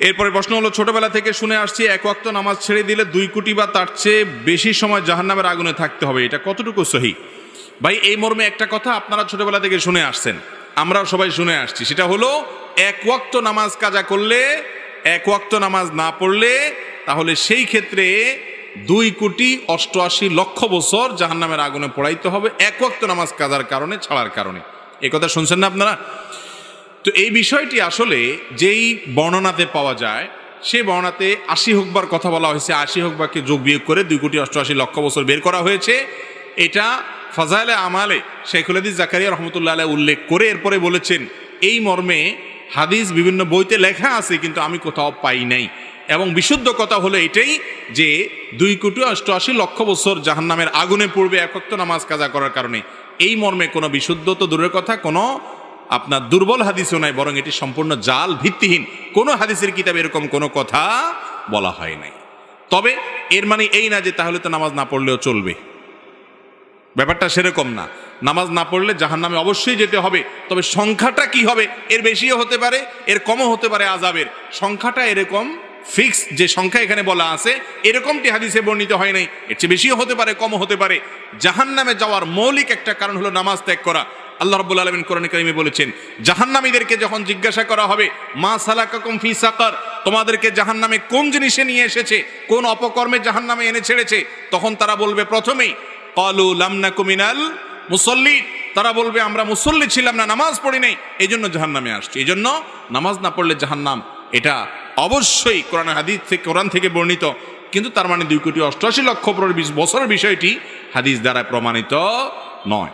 এরপরে প্রশ্ন হলো, ছোটবেলা থেকে শুনে আসছি এক ওয়াক্ত নামাজ ছেড়ে দিলে 2 কোটি বা তার চেয়ে বেশি সময় জাহান্নামের আগুনে থাকতে হবে, এটা কতটুকু সহি? ভাই, এই মর্মে একটা কথা আপনারা ছোটবেলা থেকে শুনে আসছেন, আমরাও সবাই শুনে আসছি, সেটা হলো এক ওয়াক্ত নামাজ কাজা করলে, এক ওয়াক্ত নামাজ না পড়লে তাহলে সেই ক্ষেত্রে 2,88,00,000 বছর জাহান্নামের আগুনে পোড়াইতে হবে, এক ওয়াক্ত নামাজ কাজার কারণে, ছাড়ার কারণে। এই কথা শুনছেন না আপনারা? তো এই বিষয়টি আসলে যেই বর্ণনাতে পাওয়া যায়, সেই বর্ণনাতে 80 হুকবার কথা বলা হয়েছে, 80 হুকবাকে যোগ বিয়োগ করে 2,88,00,000 বছর বের করা হয়েছে। এটা ফাজাইলে আমালে শেখুল হাদিস জাকারিয়া রহমতুল্লাহ আলাইহি উল্লেখ করে এরপরে বলেছেন, এই মর্মে হাদিস বিভিন্ন বইতে লেখা আছে কিন্তু আমি কোথাও পাই নাই। এবং বিশুদ্ধ কথা হলো এটাই যে 2,88,00,000 বছর জাহান্নামের আগুনে পড়বে এক ওয়াক্ত নামাজ কাজা করার কারণে। এই মর্মে কোনো বিশুদ্ধ তো দূরের কথা, কোনো আপনার দুর্বল হাদিসও নাই, বরং এটি সম্পূর্ণ জাল, ভিত্তিহীন। কোনো হাদিসের কিতাবে এরকম কোনো কথা বলা হয় নাই। তবে এর মানে এই না যে তাহলে তো নামাজ না পড়লেও চলবে, ব্যাপারটা সেরকম না। নামাজ না পড়লে জাহান্নামে অবশ্যই যেতে হবে, তবে সংখ্যাটা কি হবে, এর বেশিও হতে পারে, এর কমও হতে পারে। আযাবের সংখ্যাটা এরকম ফিক্স যে সংখ্যা এখানে বলা আছে এরকমটি হাদিসে বর্ণিত হয় নাই, এর চেয়ে বেশিও হতে পারে, কমও হতে পারে। জাহান্নামে যাওয়ার মৌলিক একটা কারণ হলো নামাজ ত্যাগ করা। আল্লাহ রাব্বুল আলামিন কোরআনে কারিমে বলেছেন, জাহান্নামীদেরকে যখন জিজ্ঞাসা করা হবে, মা সালাকাকুম ফি সাকার, তোমাদেরকে জাহান্নামে কোন জিনিসে নিয়ে এসেছে, কোন অপকর্মে জাহান্নামে এনে ছেড়েছে, তখন তারা বলবে প্রথমেই ক্বালু লাম নাকু মিনাল মুসাল্লিন, তারা বলবে আমরা মুসল্লি ছিলাম না, নামাজ পড়ি নাই, এই জন্য জাহান্নামে আসছে। এই জন্য নামাজ না পড়লে জাহান্নাম, এটা অবশ্যই কোরআন থেকে বর্ণিত, কিন্তু তার মানে 2,88,00,000 বছরের বিষয়টি হাদিস দ্বারা প্রমাণিত নয়।